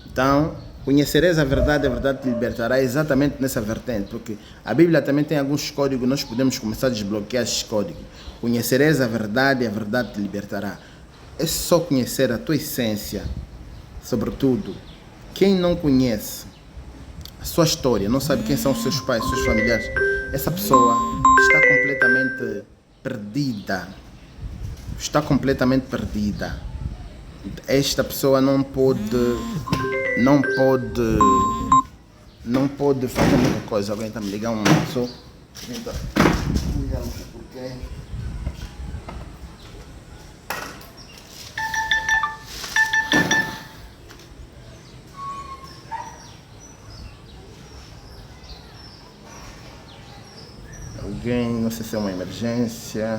Então, conhecereis a verdade te libertará exatamente nessa vertente, porque a Bíblia também tem alguns códigos, nós podemos começar a desbloquear esses códigos. Conhecereis a verdade te libertará. É só conhecer a tua essência, sobretudo. Quem não conhece a sua história, não sabe quem são os seus pais, os seus familiares, essa pessoa está completamente perdida. Está completamente perdida. Esta pessoa não pode fazer muita coisa. Alguém está me ligando uma pessoa. Alguém, não sei se é uma emergência.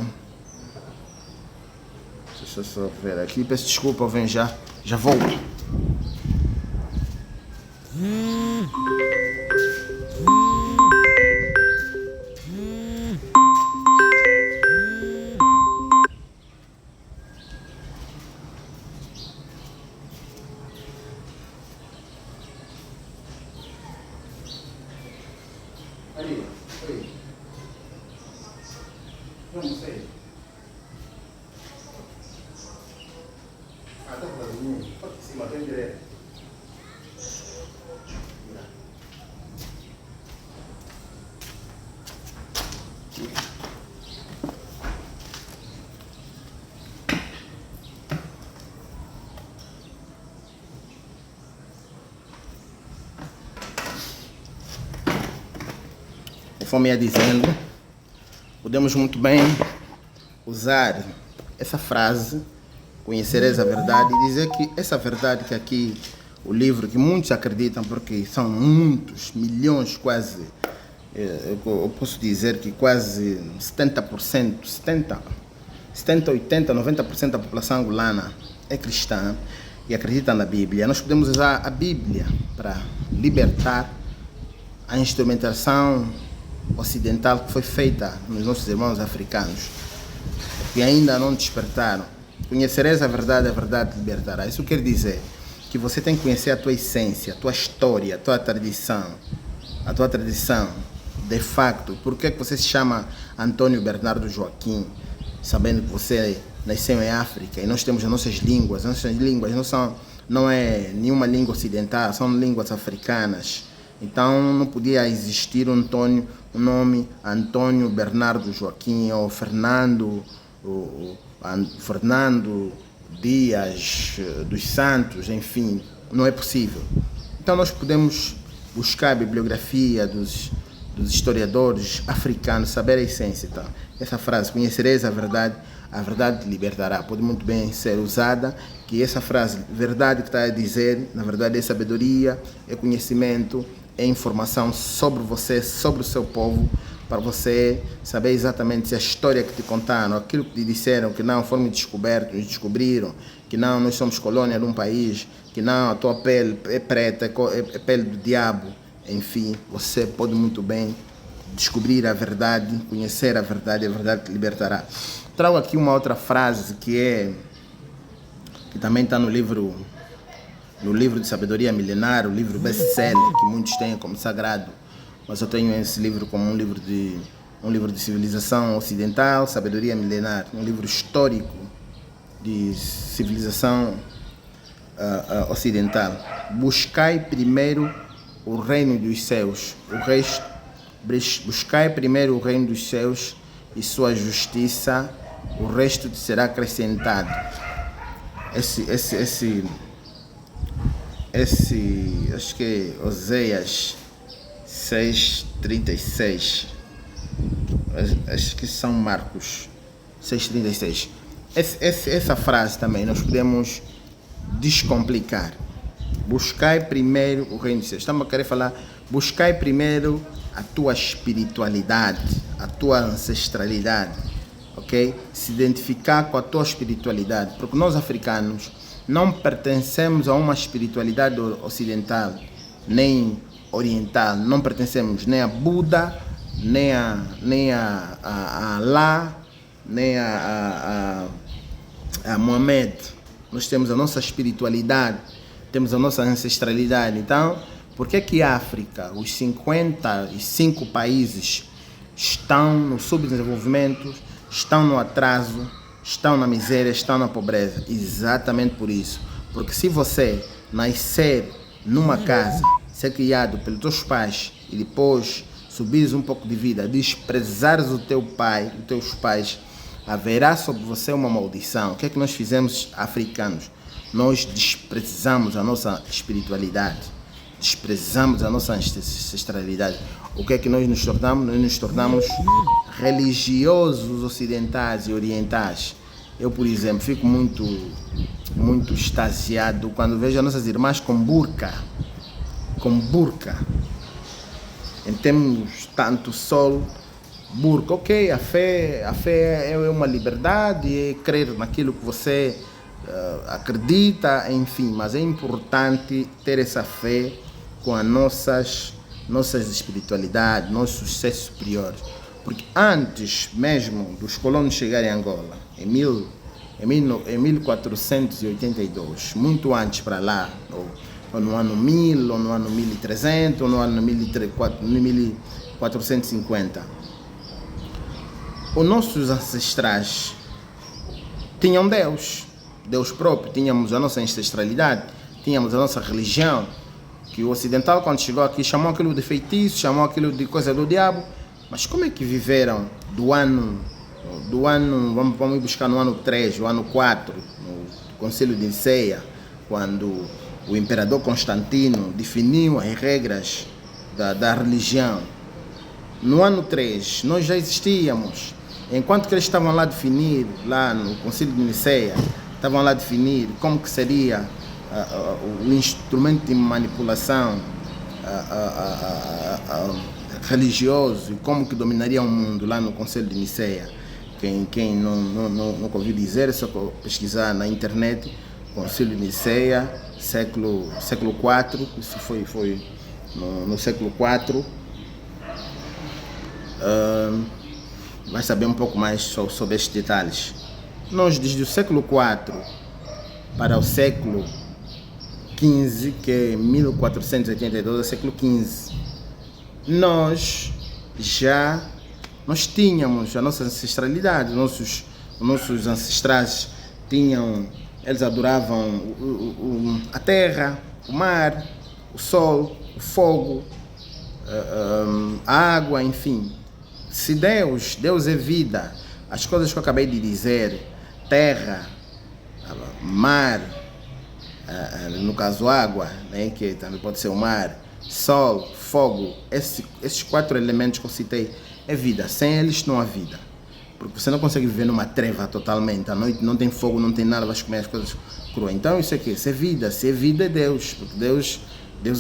Deixa eu só ver aqui. Peço desculpa, eu venho já volto. Aí, não sei. Tá vazio. Pode cima, tem direto. Conforme ia dizendo, podemos muito bem usar essa frase, conhecereis a verdade, e dizer que essa verdade que aqui, o livro, que muitos acreditam, porque são muitos, milhões quase, eu posso dizer que quase 70%, 80%, 90% da população angolana é cristã e acredita na Bíblia. Nós podemos usar a Bíblia para libertar a instrumentação ocidental que foi feita nos nossos irmãos africanos, que ainda não despertaram. Conhecereis a verdade te libertará. Isso quer dizer que você tem que conhecer a tua essência, a tua história, a tua tradição, de facto. Por que você se chama Antônio Bernardo Joaquim, sabendo que você nasceu em África e nós temos as nossas línguas não é nenhuma língua ocidental, são línguas africanas. Então não podia existir um nome Antônio Bernardo Joaquim ou Fernando Dias dos Santos, enfim, não é possível. Então nós podemos buscar a bibliografia dos historiadores africanos, saber a essência. Então, essa frase, conhecereis a verdade te libertará, pode muito bem ser usada, que essa frase, verdade que está a dizer, na verdade é sabedoria, é conhecimento, é informação sobre você, sobre o seu povo, para você saber exatamente se a história que te contaram, aquilo que te disseram, que não foram descobertos, descobriram, que não, nós somos colônia de um país, que não, a tua pele é preta, é pele do diabo, enfim, você pode muito bem descobrir a verdade, conhecer a verdade te libertará. Trago aqui uma outra frase que também está no livro de sabedoria milenar, o livro best-seller, que muitos têm como sagrado, mas eu tenho esse livro como um livro de civilização ocidental, sabedoria milenar, um livro histórico de civilização ocidental. Buscai primeiro o reino dos céus, buscai primeiro o reino dos céus e sua justiça, o resto te será acrescentado. Esse acho que é Oséias 6:36, acho que são Marcos 6:36. Essa frase também nós podemos descomplicar. Buscai primeiro o reino de Deus. Estamos a querer falar, buscai primeiro a tua espiritualidade, a tua ancestralidade, ok? Se identificar com a tua espiritualidade, porque nós africanos não pertencemos a uma espiritualidade ocidental, nem oriental, não pertencemos nem a Buda, nem a Allah, nem a Mohamed. Nós temos a nossa espiritualidade temos a nossa ancestralidade. Então, por que a África, os 55 países estão no subdesenvolvimento, estão no atraso, estão na miséria, estão na pobreza? Exatamente por isso. Porque se você nascer numa casa, ser criado pelos teus pais e depois subires um pouco de vida, desprezares o teu pai, os teus pais, haverá sobre você uma maldição. O que é que nós fizemos, africanos? Nós desprezamos a nossa espiritualidade, desprezamos a nossa ancestralidade. O que é que nós nos tornamos? Nós nos tornamos religiosos ocidentais e orientais. Eu, por exemplo, fico muito extasiado quando vejo as nossas irmãs com burca. Em termos tanto sol, burca. Ok, a fé é uma liberdade, é crer naquilo que você acredita, enfim, mas é importante ter essa fé com as nossas espiritualidades, nossos seres superiores. Porque antes mesmo dos colonos chegarem a Angola, em 1482, muito antes para lá, ou no ano 1000, ou no ano 1300, ou no ano 1450, os nossos ancestrais tinham Deus próprio, tínhamos a nossa ancestralidade, tínhamos a nossa religião, que o ocidental, quando chegou aqui, chamou aquilo de feitiço, chamou aquilo de coisa do diabo. Mas como é que viveram do ano, vamos buscar no ano 3, o ano 4, no Concílio de Niceia, quando o imperador Constantino definiu as regras da religião. No ano 3, nós já existíamos. Enquanto que eles estavam lá a definir, lá no Concílio de Niceia, estavam lá a definir como que seria o instrumento de manipulação religioso e como que dominaria o mundo lá no Conselho de Niceia. Quem não ouviu dizer, é só pesquisar na internet, Conselho de Niceia, século IV, isso foi no século IV. Vai saber um pouco mais sobre estes detalhes. Nós, desde o século IV para o século XV, que é 1482 ao século XV, nós tínhamos a nossa ancestralidade. Nossos ancestrais eles adoravam a terra, o mar, o sol, o fogo, a água, enfim. Se Deus é vida, as coisas que eu acabei de dizer, terra, mar, no caso água, né, que também pode ser o mar, sol, fogo, esses 4 elementos que eu citei é vida. Sem eles não há vida, porque você não consegue viver numa treva totalmente. À noite não tem fogo, não tem nada, vai comer as coisas cruas. Então isso aqui, se é vida é Deus, porque Deus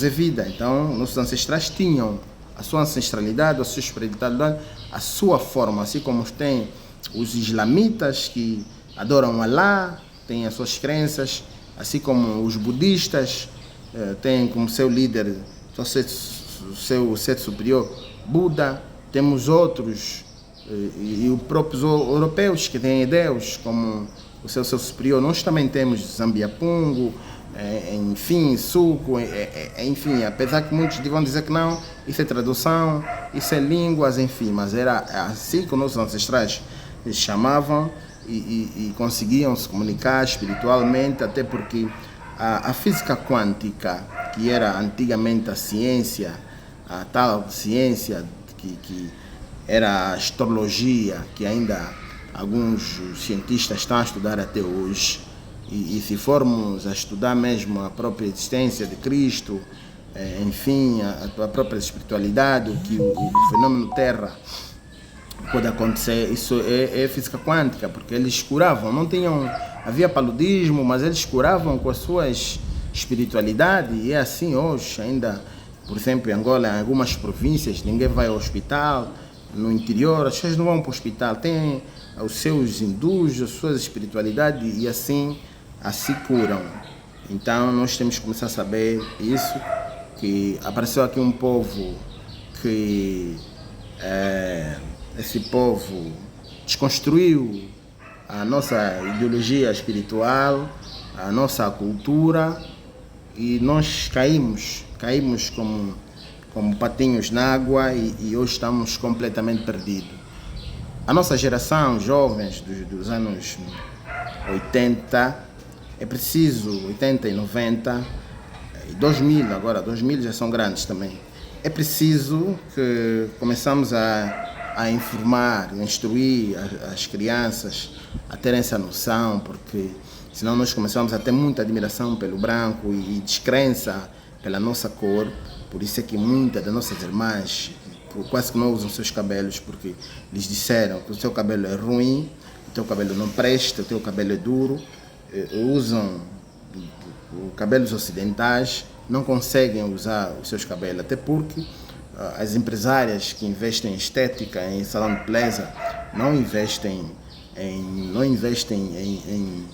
é vida. Então nossos ancestrais tinham a sua ancestralidade, a sua espiritualidade, a sua forma, assim como tem os islamitas que adoram Alá, têm as suas crenças, assim como os budistas têm como seu líder, seu ser superior, Buda. Temos outros, e os próprios europeus que têm Deus como o seu superior. Nós também temos Zambiapungo, enfim, Suco, enfim, apesar que muitos vão dizer que não, isso é tradução, isso é línguas, enfim, mas era assim que os nossos ancestrais chamavam e conseguiam se comunicar espiritualmente, até porque a física quântica, que era antigamente a ciência, a tal ciência que era a astrologia, que ainda alguns cientistas estão a estudar até hoje, e se formos a estudar mesmo a própria existência de Cristo, enfim, a própria espiritualidade, o fenômeno Terra pode acontecer, isso é física quântica, porque eles curavam, havia paludismo, mas eles curavam com as suas espiritualidades, e é assim hoje ainda. Por exemplo, em Angola, em algumas províncias, ninguém vai ao hospital. No interior, as pessoas não vão para o hospital. Tem os seus hindus, as suas espiritualidades, e assim curam. Então, nós temos que começar a saber isso, que apareceu aqui um povo que esse povo desconstruiu a nossa ideologia espiritual, a nossa cultura, e nós caímos como patinhos na água e hoje estamos completamente perdidos. A nossa geração, jovens dos anos 80, é preciso, 80 e 90, e 2000 agora, 2000 já são grandes também. É preciso que começamos a informar, a instruir as crianças a terem essa noção, porque senão nós começamos a ter muita admiração pelo branco e descrença pela nossa cor. Por isso é que muitas das nossas irmãs quase que não usam seus cabelos, porque lhes disseram que o seu cabelo é ruim, o teu cabelo não presta, o teu cabelo é duro. Usam cabelos ocidentais, não conseguem usar os seus cabelos, até porque as empresárias que investem em estética, em salão de beleza, não investem em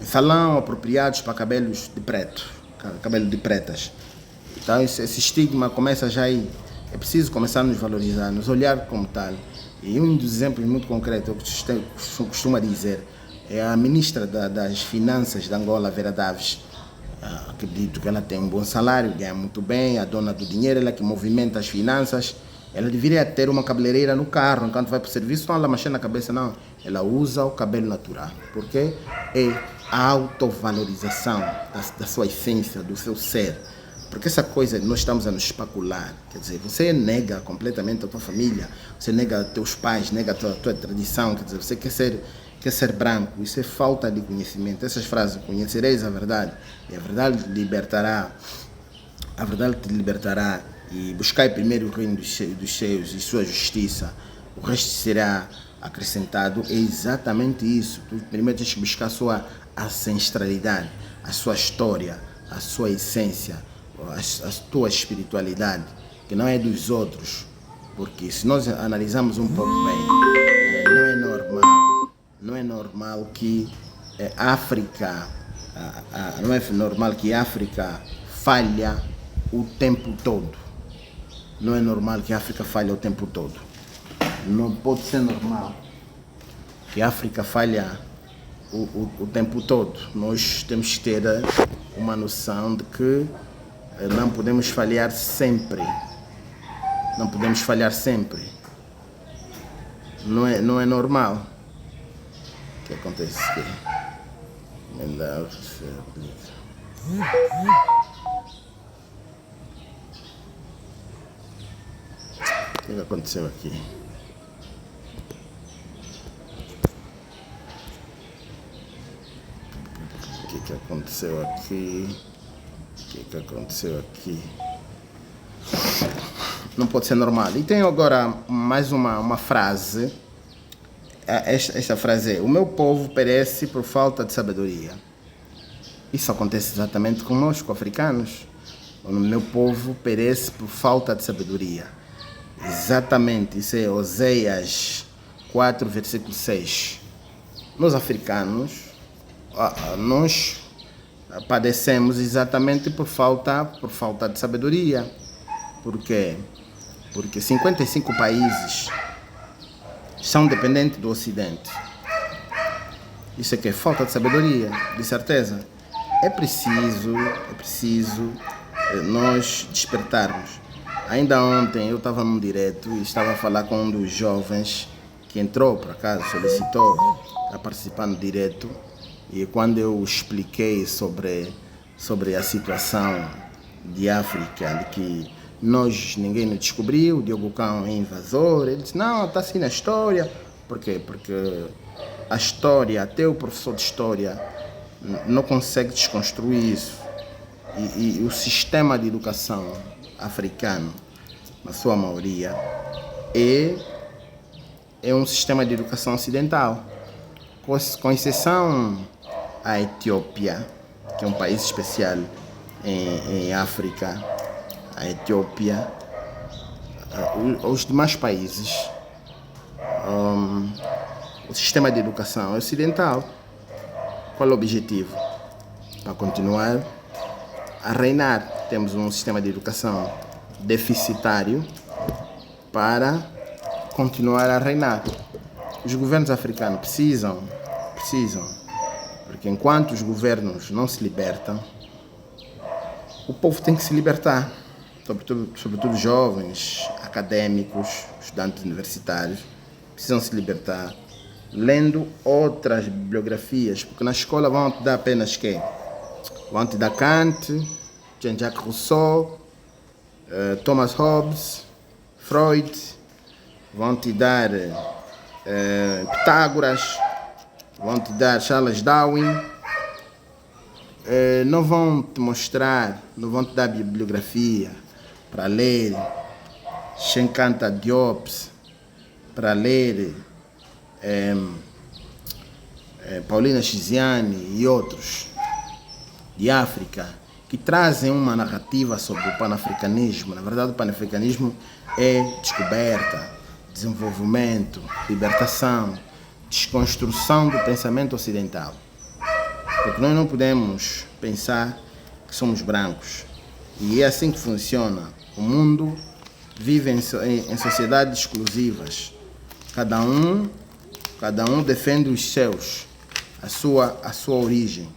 salão apropriados para cabelos de preto, cabelo de pretas. Então esse estigma começa já aí. É preciso começar a nos valorizar, nos olhar como tal. E um dos exemplos muito concretos, eu costumo dizer, é a ministra das Finanças de Angola, Vera Daves. Acredito que ela tem um bom salário, ganha muito bem, a dona do dinheiro, ela que movimenta as finanças. Ela deveria ter uma cabeleireira no carro, enquanto vai para o serviço, não ela mexe na cabeça, não. Ela usa o cabelo natural, porque é a autovalorização da sua essência, do seu ser. Porque essa coisa, nós estamos a nos especular, quer dizer, você nega completamente a tua família, você nega teus pais, nega a tua tradição, quer dizer, você quer ser branco, isso é falta de conhecimento. Essas frases, conhecereis a verdade, e a verdade te libertará, e buscai primeiro o reino dos céus e sua justiça, o resto será acrescentado. É exatamente isso. Tu primeiro tens que buscar a sua ancestralidade, a sua história, a sua essência, a tua espiritualidade, que não é dos outros, porque se nós analisarmos um pouco bem, não é normal que África, não é normal que África falha o tempo todo. Não é normal que a África falhe o tempo todo. Não pode ser normal que a África falha o tempo todo. Nós temos que ter uma noção de que não podemos falhar sempre. Não podemos falhar sempre. Não é normal. O que acontece aqui? O que aconteceu aqui? O que aconteceu aqui? O que aconteceu aqui? Não pode ser normal. E tem agora mais uma frase. Esta frase é: o meu povo perece por falta de sabedoria. Isso acontece exatamente conosco, africanos. O meu povo perece por falta de sabedoria. Exatamente, isso é Oséias 4, versículo 6. Nós africanos, nós padecemos exatamente por falta de sabedoria. Por quê? Porque 55 países são dependentes do Ocidente. Isso é que é falta de sabedoria, de certeza. É preciso nós despertarmos. Ainda ontem eu estava num direto e estava a falar com um dos jovens que entrou, por acaso, solicitou a participar no direto. E quando eu expliquei sobre a situação de África, de que ninguém nos descobriu, o Diogo Cão é invasor, ele disse: não, está assim na história. Por quê? Porque a história, até o professor de história não consegue desconstruir isso. E o sistema de educação africano, na sua maioria, é um sistema de educação ocidental, com exceção a Etiópia, que é um país especial em África. A Etiópia, os demais países, o sistema de educação é ocidental. Qual é o objetivo? Para continuar a reinar. Temos um sistema de educação deficitário para continuar a reinar. Os governos africanos precisam, porque enquanto os governos não se libertam, O povo tem que se libertar, sobretudo jovens, acadêmicos, estudantes universitários, precisam se libertar, lendo outras bibliografias, porque na escola vão te dar apenas quê? Vão te dar Kant, Jean-Jacques Rousseau, Thomas Hobbes, Freud, vão te dar Pitágoras, vão te dar Charles Darwin, não vão te mostrar, não vão te dar bibliografia para ler Chenkanta Diop, para ler Paulina Chiziane e outros de África, que trazem uma narrativa sobre o panafricanismo. Na verdade, o panafricanismo é descoberta, desenvolvimento, libertação, desconstrução do pensamento ocidental. Porque nós não podemos pensar que somos brancos. E é assim que funciona. O mundo vive em sociedades exclusivas. Cada um defende os seus, a sua origem.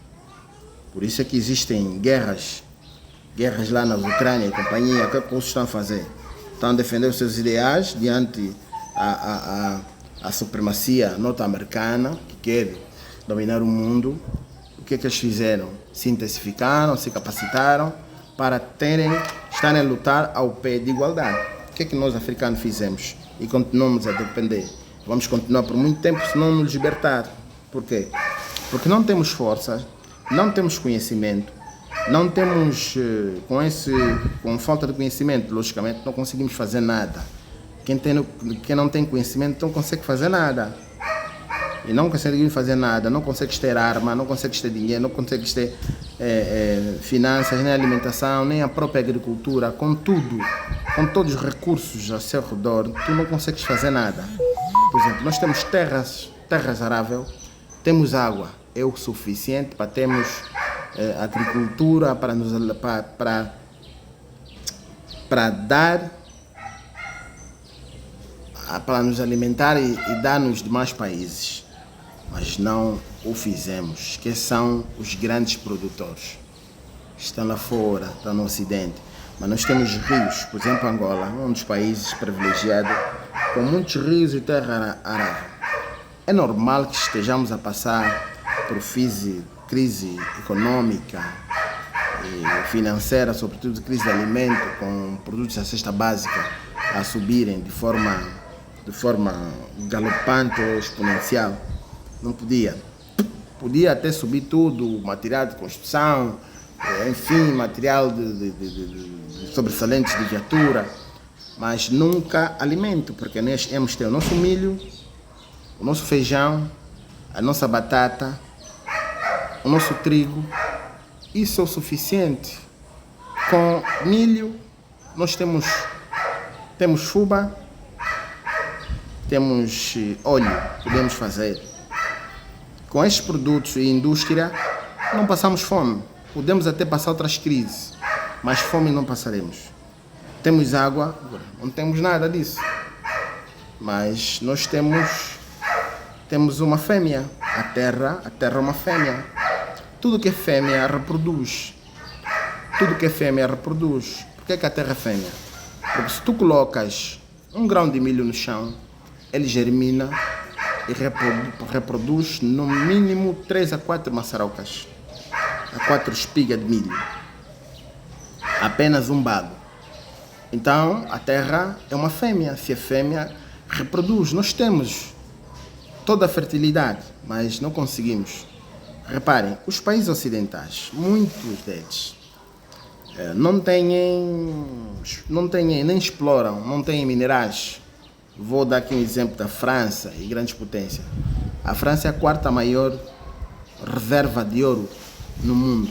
Por isso é que existem guerras lá na Ucrânia e companhia. O que é que eles estão a fazer? Estão a defender os seus ideais diante a supremacia norte-americana, que quer dominar o mundo. O que é que eles fizeram? Se intensificaram, se capacitaram para estarem a lutar ao pé de igualdade. O que é que nós africanos fizemos? E continuamos a depender. Vamos continuar por muito tempo se não nos libertar. Por quê? Porque não temos força, não temos conhecimento, não temos, com falta de conhecimento, logicamente, não conseguimos fazer nada. Quem não tem conhecimento não consegue fazer nada. E não consegue fazer nada, não consegue ter arma, não consegue ter dinheiro, não consegue ter finanças, nem alimentação, nem a própria agricultura, com tudo, com todos os recursos ao seu redor, tu não consegues fazer nada. Por exemplo, nós temos terras aráveis, temos água, é o suficiente para termos agricultura, para nos alimentar e dar nos demais países. Mas não o fizemos, que são os grandes produtores. Estão lá fora, estão no Ocidente. Mas nós temos rios, por exemplo, Angola, um dos países privilegiados, com muitos rios e terra arável. É normal que estejamos a passar por crise econômica e financeira, sobretudo crise de alimento, com produtos da cesta básica a subirem de forma galopante ou exponencial. Não podia. Podia até subir tudo, material de construção, enfim, material de sobressalentes de viatura, mas nunca alimento, porque nós temos ter o nosso milho, o nosso feijão, a nossa batata, o nosso trigo. Isso é o suficiente. Com milho, nós temos fuba, temos óleo, podemos fazer. Com estes produtos e indústria, não passamos fome. Podemos até passar outras crises, mas fome não passaremos. Temos água, não temos nada disso. Mas nós temos uma fêmea. A terra é uma fêmea. Tudo que é fêmea reproduz. Por que a terra é fêmea? Porque se tu colocas um grão de milho no chão, ele germina e reproduz no mínimo 3 a 4 maçarocas, a 4 espigas de milho. Apenas um bago. Então, a terra é uma fêmea. Se é fêmea, reproduz. Nós temos toda a fertilidade, mas não conseguimos. Reparem, os países ocidentais, muitos deles, não têm, nem exploram, não têm minerais. Vou dar aqui um exemplo da França e grandes potências. A França é a 4ª maior reserva de ouro no mundo,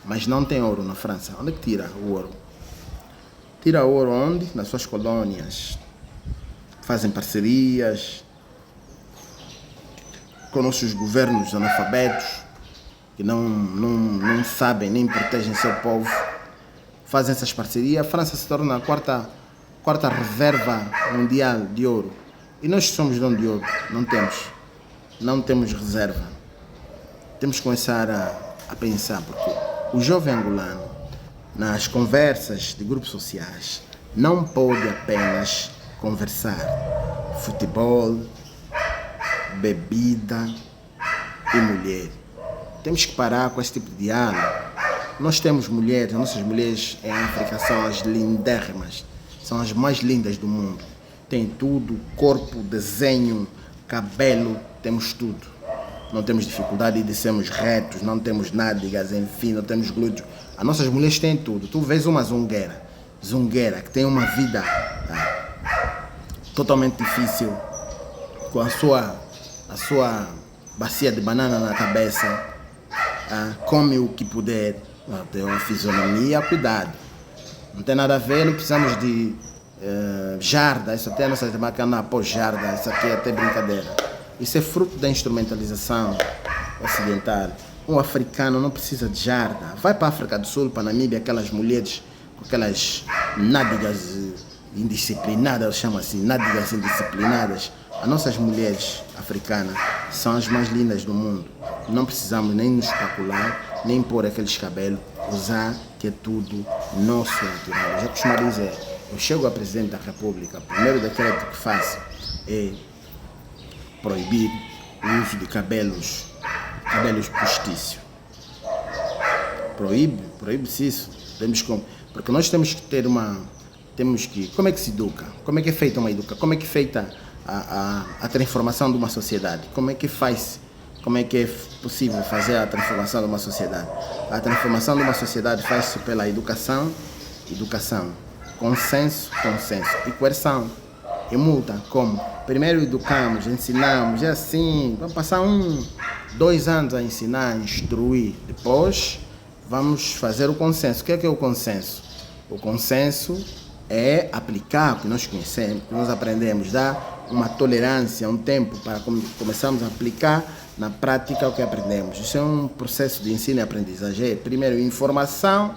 mas não tem ouro na França. Onde é que tira o ouro? Tira o ouro onde? Nas suas colônias. Fazem parcerias com nossos governos analfabetos, que não sabem nem protegem seu povo. Fazem essas parcerias. A França se torna a quarta reserva mundial de ouro. E nós somos dono de ouro. Não temos reserva. Temos que começar a pensar, porque o jovem angolano nas conversas de grupos sociais, não pode apenas conversar futebol, bebida e mulher. Temos que parar com esse tipo de diálogo. Nós temos mulheres, nossas mulheres em África são as lindérrimas, são as mais lindas do mundo. Tem tudo, corpo, desenho, cabelo, temos tudo. Não temos dificuldade de sermos retos, não temos nádegas, enfim, não temos glúteos. As nossas mulheres têm tudo. Tu vês uma zungueira que tem uma vida totalmente difícil, com a sua bacia de banana na cabeça, come o que puder, tem uma fisionomia, cuidado. Não tem nada a ver, não precisamos de jarda, isso até a nossa irmã que anda após jarda, isso aqui é até brincadeira. Isso é fruto da instrumentalização ocidental. Um africano não precisa de jarda. Vai para a África do Sul, para a Namíbia, aquelas mulheres com aquelas nádegas indisciplinadas, eu chamo assim, nádegas indisciplinadas. As nossas mulheres africanas são as mais lindas do mundo. Não precisamos nem nos especular, nem pôr aqueles cabelos, usar que é tudo nosso natural. Eu já costumo dizer, eu chego a presidente da República, o primeiro decreto que faço é proibir o uso de cabelos postiços. Proíbe-se isso. Porque nós temos que ter como é que se educa? Como é que é feita uma educação? Como é que é feita a transformação de uma sociedade? Como é que é possível fazer a transformação de uma sociedade? A transformação de uma sociedade faz-se pela educação, consenso e coerção. E multa, como? Primeiro educamos, ensinamos, é assim, vamos passar 2 anos a ensinar, a instruir. Depois vamos fazer o consenso. O que é o consenso? O consenso é aplicar o que nós conhecemos, o que nós aprendemos, dar uma tolerância, um tempo para começarmos a aplicar na prática o que aprendemos. Isso é um processo de ensino e aprendizagem. Primeiro, informação,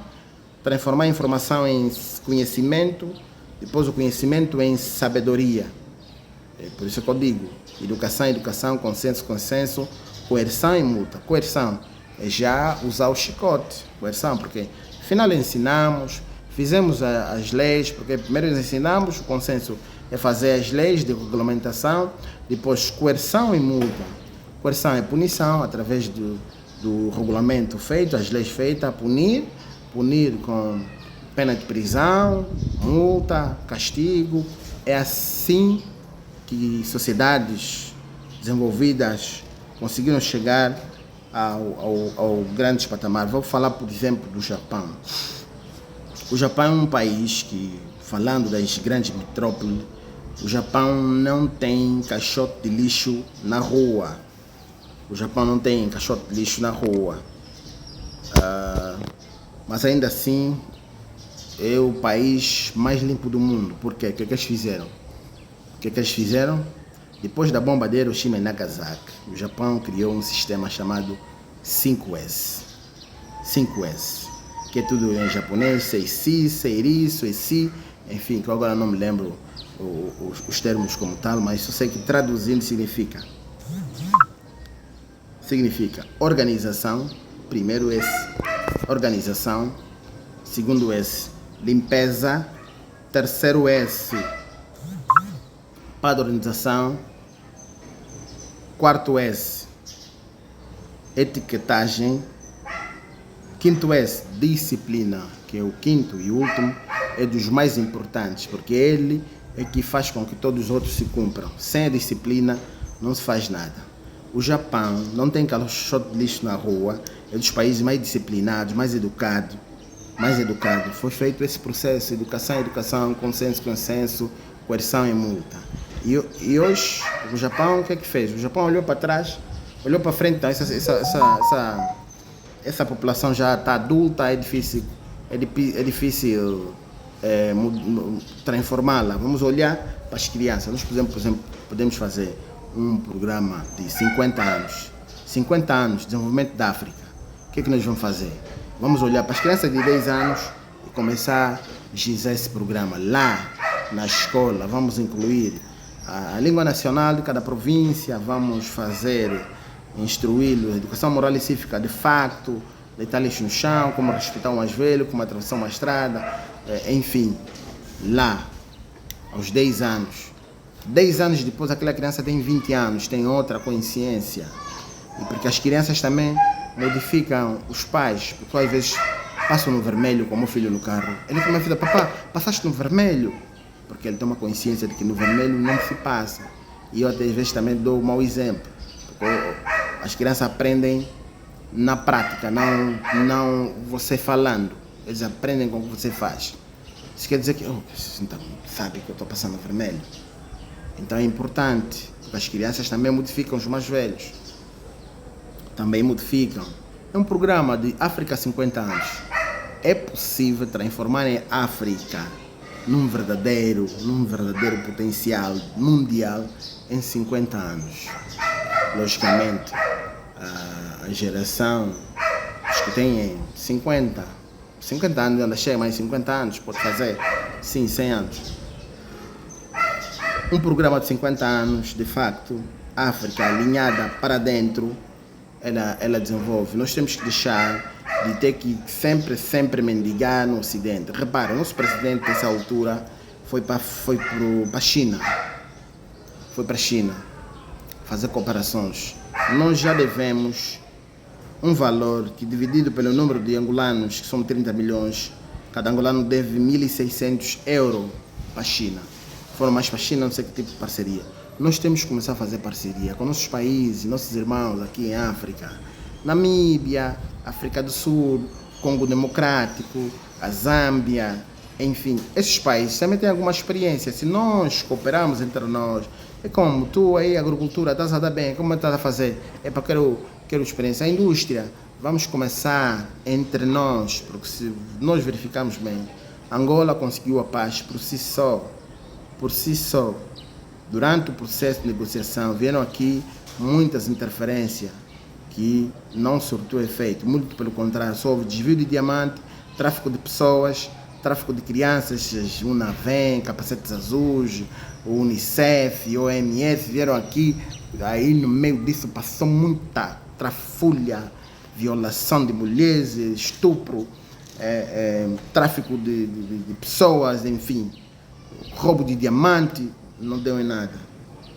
transformar a informação em conhecimento, depois o conhecimento em sabedoria. É por isso que eu digo, educação, consenso, coerção e multa. Coerção é já usar o chicote, coerção, porque afinal ensinamos, fizemos as leis, porque primeiro ensinamos, o consenso é fazer as leis de regulamentação, depois coerção e multa. Coerção é punição, através do regulamento feito, as leis feitas, punir com pena de prisão, multa, castigo. É assim que sociedades desenvolvidas conseguiram chegar ao grande patamar. Vou falar, por exemplo, do Japão. O Japão é um país que, falando das grandes metrópoles, o Japão não tem caixote de lixo na rua. Mas ainda assim, é o país mais limpo do mundo. Por quê? O que é que eles fizeram? Depois da bomba de Hiroshima e Nagasaki, o Japão criou um sistema chamado 5S. 5S, que é tudo em japonês, Seisi, Seiri, Suesi, enfim, que eu agora não me lembro os termos como tal, mas só sei que traduzindo significa organização, primeiro S, organização, segundo S, limpeza, terceiro S, padronização, quarto S, etiquetagem, quinto S, disciplina, que é o quinto e último, é dos mais importantes, porque ele é que faz com que todos os outros se cumpram. Sem a disciplina não se faz nada. O Japão não tem caixote de lixo na rua, é dos países mais disciplinados, mais educado. Foi feito esse processo, educação, consenso, coerção e multa. E hoje, o Japão, o que é que fez? O Japão olhou para trás, olhou para frente, então essa população já está adulta, é difícil transformá-la. Vamos olhar para as crianças. Nós, por exemplo, podemos fazer um programa de 50 anos de desenvolvimento da África. O que é que nós vamos fazer? Vamos olhar para as crianças de 10 anos e começar a gizar esse programa lá na escola. Vamos incluir a língua nacional de cada província, vamos instruí-los, educação moral e cívica de facto, deitar lixo no chão, como respeitar o mais velho, como atravessar uma estrada, enfim, lá, aos 10 anos. 10 anos depois, aquela criança tem 20 anos, tem outra consciência. E porque as crianças também modificam os pais, porque às vezes passam no vermelho como o filho no carro. Ele também fala, papá, passaste no vermelho. Porque ele tem uma consciência de que no vermelho não se passa. E eu às vezes também dou um mau exemplo. Porque as crianças aprendem na prática, não você falando. Eles aprendem com o que você faz. Isso quer dizer que, você então, sabe que eu estou passando no vermelho. Então é importante, porque as crianças também modificam os mais velhos. Também modificam. É um programa de África 50 anos. É possível transformar a África num verdadeiro potencial mundial em 50 anos. Logicamente, a geração, os que têm 50 anos, ainda chega mais 50 anos, pode fazer, sim, 100 anos. Um programa de 50 anos, de facto, a África alinhada para dentro, ela desenvolve. Nós temos que deixar de ter que sempre mendigar no Ocidente. Repara, o nosso presidente nessa altura foi para a China. Foi para a China fazer cooperações. Nós já devemos um valor que, dividido pelo número de angolanos, que são 30 milhões, cada angolano deve 1.600 euros para a China. Foram mais para a China, não sei que tipo de parceria. Nós temos que começar a fazer parceria com nossos países, nossos irmãos aqui em África. Namíbia, África do Sul, Congo Democrático, a Zâmbia, enfim. Esses países também têm alguma experiência. Se nós cooperarmos entre nós, é como tu aí, agricultura, estás a dar bem, como estás a fazer? É para quero experiência. A indústria, vamos começar entre nós, porque se nós verificarmos bem, Angola conseguiu a paz por si só. Durante o processo de negociação, vieram aqui muitas interferências que não surtiu efeito. Muito pelo contrário, só houve desvio de diamante, tráfico de pessoas, tráfico de crianças, UNAVEM, capacetes azuis, o Unicef, o OMS, vieram aqui. Aí no meio disso passou muita trafulha, violação de mulheres, estupro, tráfico de pessoas, enfim, roubo de diamante. Não deu em nada.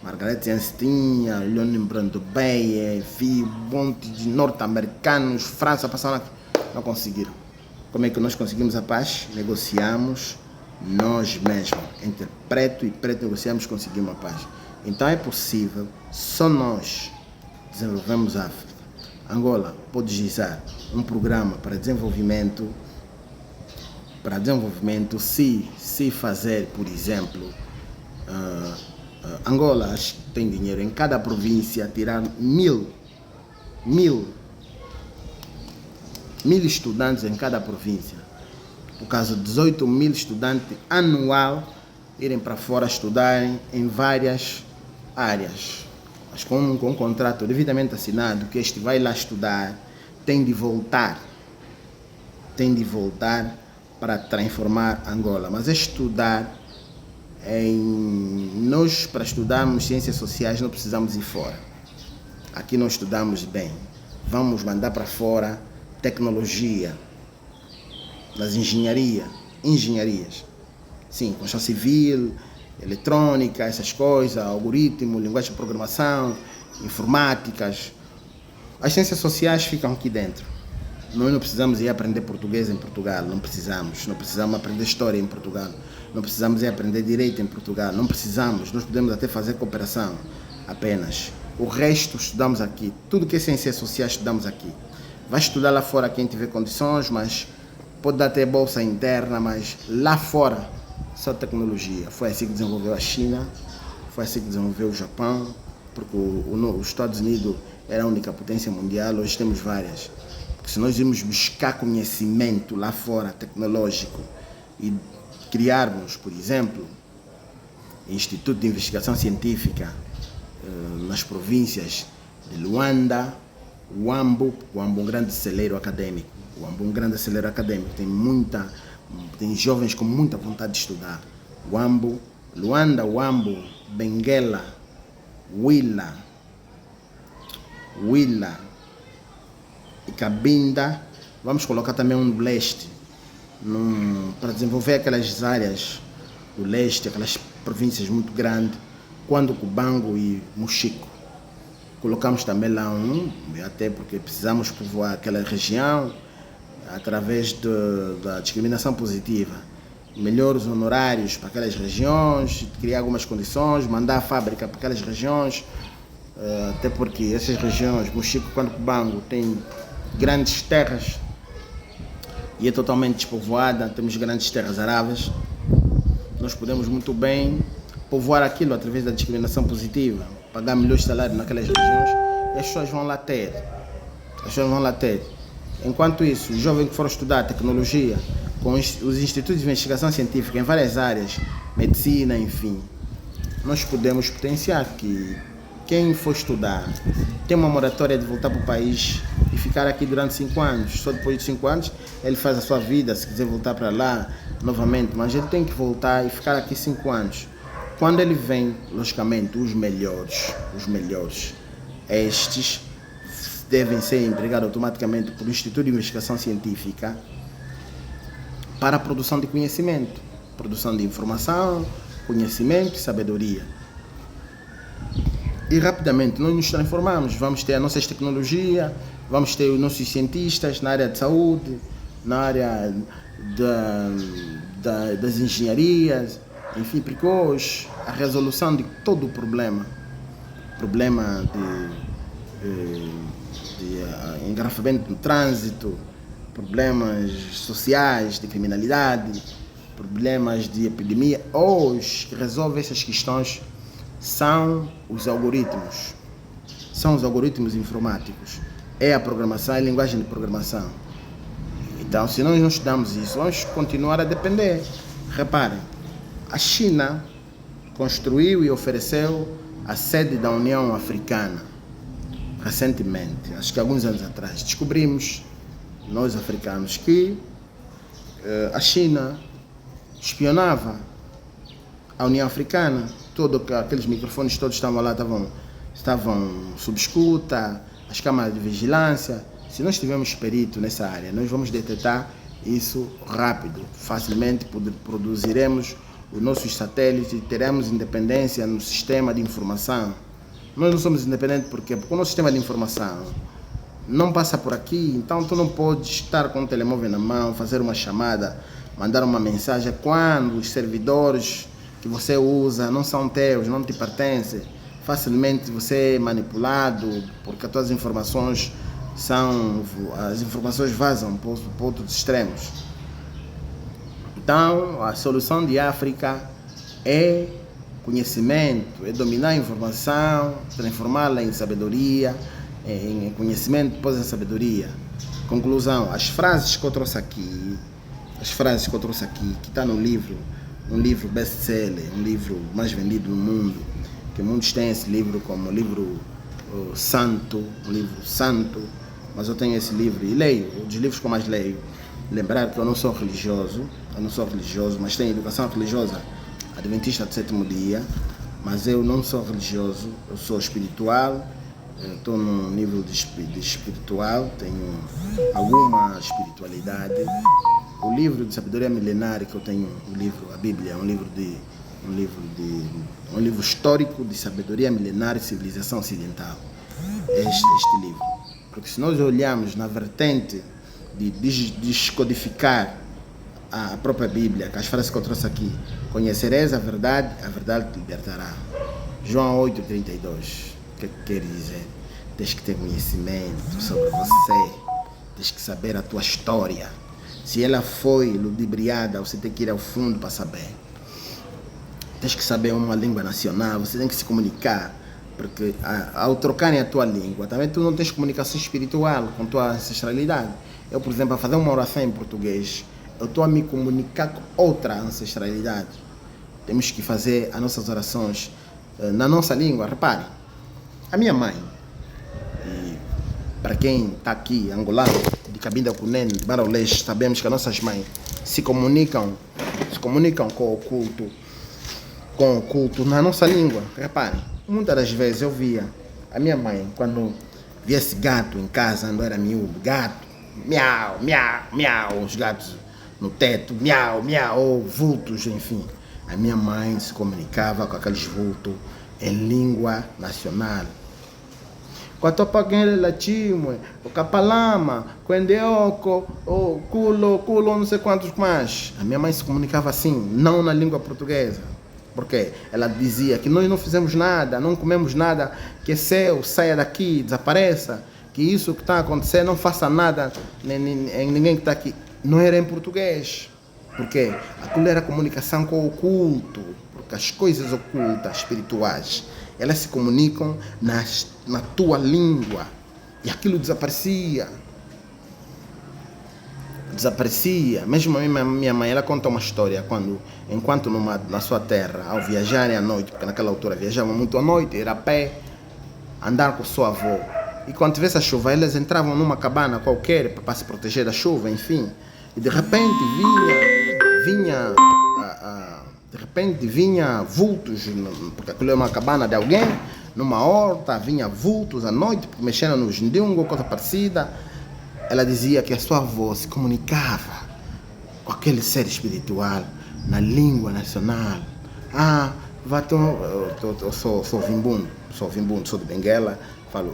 Margaret Einstein, Leonin Brandobeie, vi um monte de norte-americanos, França passaram aqui, não conseguiram. Como é que nós conseguimos a paz? Negociamos nós mesmos. Entre preto e preto negociamos, conseguimos a paz. Então é possível, só nós desenvolvemos a África. Angola pode gizar um programa para desenvolvimento, se fazer, por exemplo, Angola acho que tem dinheiro em cada província tirar 1.000 estudantes em cada província. Por causa de 18.000 estudantes anual irem para fora estudarem em várias áreas. Mas com um contrato devidamente assinado, que este vai lá estudar, tem de voltar para transformar Angola. Mas estudar, nós para estudarmos ciências sociais não precisamos ir fora. Aqui nós estudamos bem. Vamos mandar para fora tecnologia, nas engenharias. Sim, construção civil, eletrônica, essas coisas, algoritmo, linguagem de programação, informáticas. As ciências sociais ficam aqui dentro. Nós não precisamos ir aprender português em Portugal, não precisamos aprender história em Portugal, não precisamos ir aprender direito em Portugal, não precisamos, nós podemos até fazer cooperação apenas. O resto estudamos aqui, tudo que é ciências sociais estudamos aqui. Vai estudar lá fora quem tiver condições, mas pode dar até bolsa interna, mas lá fora só tecnologia. Foi assim que desenvolveu a China, foi assim que desenvolveu o Japão, porque os Estados Unidos era a única potência mundial, hoje temos várias. Se nós irmos buscar conhecimento lá fora, tecnológico, e criarmos, por exemplo, Instituto de Investigação Científica nas províncias de Luanda, Huambo é um grande celeiro acadêmico. Tem jovens com muita vontade de estudar. Luanda, Benguela, Huila, e Cabinda, Vamos colocar também um no leste, para desenvolver aquelas áreas do leste, aquelas províncias muito grandes, quando Cubango e Mochico. Colocamos também lá até porque precisamos povoar aquela região através da discriminação positiva. Melhores honorários para aquelas regiões, criar algumas condições, mandar a fábrica para aquelas regiões, até porque essas regiões, Mochico quando Cubango, tem grandes terras e é totalmente despovoada, temos grandes terras aráveis. Nós podemos muito bem povoar aquilo através da discriminação positiva, pagar melhores salários naquelas regiões e as pessoas vão lá ter. Enquanto isso, o jovem que for estudar tecnologia com os institutos de investigação científica em várias áreas, medicina, enfim, nós podemos potenciar que quem for estudar tem uma moratória de voltar para o país e ficar aqui durante 5 anos. Só depois de 5 anos ele faz a sua vida, se quiser voltar para lá novamente, mas ele tem que voltar e ficar aqui 5 anos. Quando ele vem, logicamente, os melhores, estes devem ser empregados automaticamente pelo Instituto de Investigação Científica para a produção de conhecimento, produção de informação, conhecimento e sabedoria. E rapidamente nós nos transformamos, vamos ter as nossas tecnologias, vamos ter os nossos cientistas na área de saúde, na área das engenharias, enfim, porque hoje a resolução de todo o problema de engarrafamento no trânsito, problemas sociais, de criminalidade, problemas de epidemia, hoje que resolve essas questões são os algoritmos informáticos, é a programação, é a linguagem de programação. Então, se nós não estudamos isso, vamos continuar a depender. Reparem, a China construiu e ofereceu a sede da União Africana recentemente, acho que alguns anos atrás. Descobrimos, nós africanos, que a China espionava a União Africana. Todos aqueles microfones todos estavam lá, estavam sob escuta, as câmaras de vigilância. Se nós tivermos perito nessa área, nós vamos detectar isso rápido, facilmente produziremos os nossos satélites e teremos independência no sistema de informação. Nós não somos independentes porque o nosso sistema de informação não passa por aqui, então tu não podes estar com o telemóvel na mão, fazer uma chamada, mandar uma mensagem quando os servidores que você usa não são teus, não te pertencem. Facilmente você é manipulado porque as tuas informações vazam para outros extremos. Então, a solução de África é conhecimento, é dominar a informação, transformá-la em sabedoria, em conhecimento, depois em sabedoria. Conclusão, as frases que eu trouxe aqui, que está no livro, um livro best-seller, um livro mais vendido no mundo, que muitos têm esse livro como livro santo, mas eu tenho esse livro e leio, um dos livros que eu mais leio. Lembrar que eu não sou religioso, mas tenho educação religiosa adventista do sétimo dia, mas eu não sou religioso, eu sou espiritual, estou num nível de espiritual, tenho alguma espiritualidade. O livro de sabedoria milenária que eu tenho, a Bíblia, é um livro histórico de sabedoria milenária e civilização ocidental. É este livro. Porque se nós olharmos na vertente de descodificar a própria Bíblia, que as frases que eu trouxe aqui, conhecereis a verdade te libertará. João 8,32. O que quer dizer? Tens que ter conhecimento sobre você, tens que saber a tua história. Se ela foi ludibriada, você tem que ir ao fundo para saber. Tens que saber uma língua nacional, você tem que se comunicar, porque ao trocarem a tua língua, também tu não tens comunicação espiritual com a tua ancestralidade. Eu, por exemplo, a fazer uma oração em português, eu estou a me comunicar com outra ancestralidade. Temos que fazer as nossas orações na nossa língua. Repare, a minha mãe, e para quem está aqui, angolano, de Cabinda Cunene, de Barolês, sabemos que as nossas mães se comunicam com o culto na nossa língua. Repare, muitas das vezes eu via a minha mãe, quando via esse gato em casa, quando era miúdo, gato, miau, miau, miau, os gatos no teto, miau, miau, vultos, enfim. A minha mãe se comunicava com aqueles vultos em língua nacional. Quando paguei la chimwe, o capalama, quendeoco, o culo, não sei quantos mais. A minha mãe se comunicava assim, não na língua portuguesa. Porque ela dizia que nós não fizemos nada, não comemos nada, que seu, saia daqui, desapareça, que isso que está a acontecer, não faça nada em ninguém que está aqui. Não era em português. Porque aquilo era comunicação com o oculto, porque as coisas ocultas, espirituais, elas se comunicam na tua língua. E aquilo desaparecia. Desaparecia. Mesmo a minha mãe, ela conta uma história enquanto na sua terra, ao viajarem à noite, porque naquela altura viajavam muito à noite, era a pé, andar com sua avó. E quando tivesse a chuva, eles entravam numa cabana qualquer para se proteger da chuva, enfim. E de repente vinha vultos, porque aquilo é uma cabana de alguém, numa horta, vinha vultos à noite, porque mexendo nos ndungo, coisa parecida. Ela dizia que a sua avó se comunicava com aquele ser espiritual na língua nacional. Eu sou vimbundo, sou de Benguela,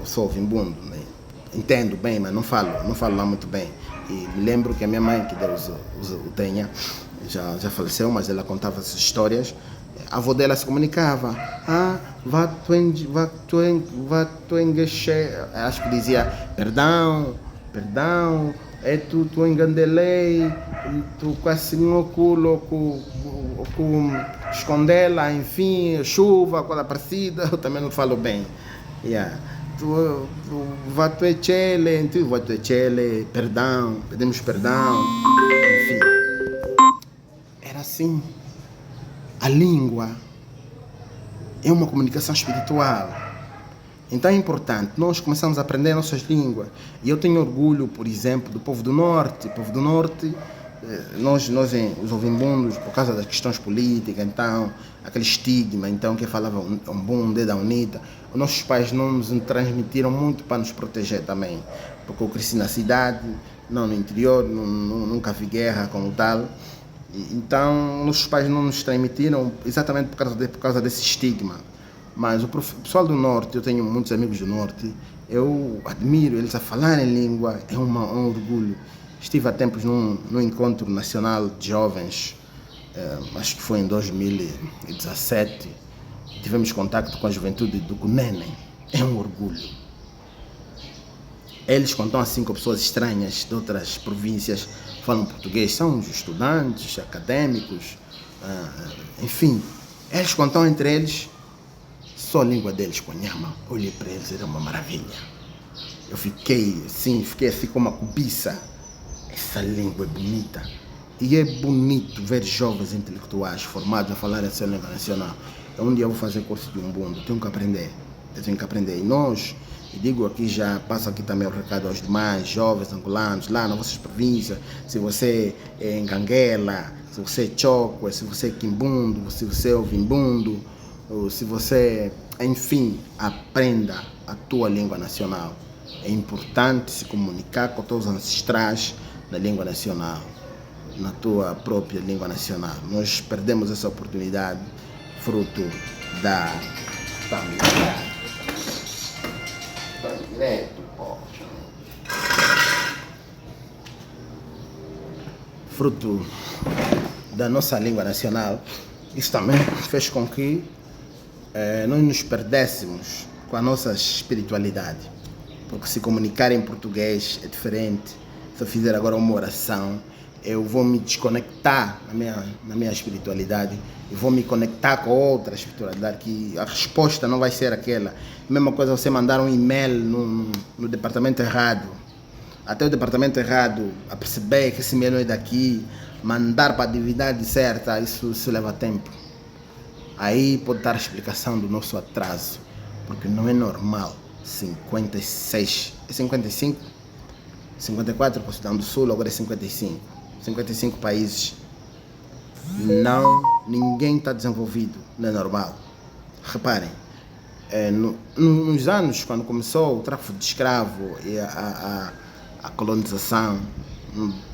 sou vimbundo, né? Entendo bem, mas não falo lá muito bem. E me lembro que a minha mãe, que Deus o tenha, já faleceu, mas ela contava essas histórias. A avó dela se comunicava. Acho que dizia, perdão, tu engandelei, tu quase no culo com escondela, enfim, chuva, coisa parecida, eu também não falo bem. Tu perdão, pedimos perdão, enfim. Era assim. A língua é uma comunicação espiritual. Então é importante, nós começamos a aprender nossas línguas. E eu tenho orgulho, por exemplo, do povo do Norte. O povo do Norte, nós os ovimbundos, por causa das questões políticas, então, aquele estigma, então, que falava Umbunde da UNITA, os nossos pais não nos transmitiram muito para nos proteger também. Porque eu cresci na cidade, não no interior, nunca vi guerra como tal. Então, nossos pais não nos transmitiram exatamente por causa desse estigma. Mas o pessoal do Norte, eu tenho muitos amigos do Norte, eu admiro eles a falarem língua, é um orgulho. Estive há tempos num encontro nacional de jovens, acho que foi em 2017, tivemos contato com a juventude do Cunene, é um orgulho. Eles, quando estão assim com pessoas estranhas de outras províncias, falam português, são os estudantes, acadêmicos, enfim, eles quando estão entre eles, só a língua deles com a nhama, olhei para eles, era uma maravilha. Eu fiquei assim com uma cobiça. Essa língua é bonita. E é bonito ver jovens intelectuais formados a falar essa língua nacional. Um dia eu vou fazer curso de Umbundo, tenho que aprender. E nós, e digo aqui já, passo aqui também o recado aos demais jovens angolanos, lá nas vossas províncias, se você é em Ganguela, se você é Chocó, se você é Quimbundo, se você é Ovimbundo, ou se você, enfim, aprenda a tua língua nacional. É importante se comunicar com teus ancestrais na língua nacional, na tua própria língua nacional. Nós perdemos essa oportunidade fruto da familiaridade. Fruto da nossa língua nacional, isso também fez com que nós nos perdêssemos com a nossa espiritualidade, porque se comunicar em português é diferente. Se eu fizer agora uma oração, eu vou me desconectar na minha espiritualidade e vou me conectar com outra espiritualidade, que a resposta não vai ser aquela. A mesma coisa você mandar um e-mail no departamento errado, até o departamento errado a perceber que esse e-mail não é daqui, mandar para a divindade certa, isso leva tempo. Aí pode dar a explicação do nosso atraso, porque não é normal 56, é 55? 54 para o Sudão do Sul, agora é 55. 55 países. Ninguém está desenvolvido, não é normal. Reparem, nos anos quando começou o tráfico de escravo e a colonização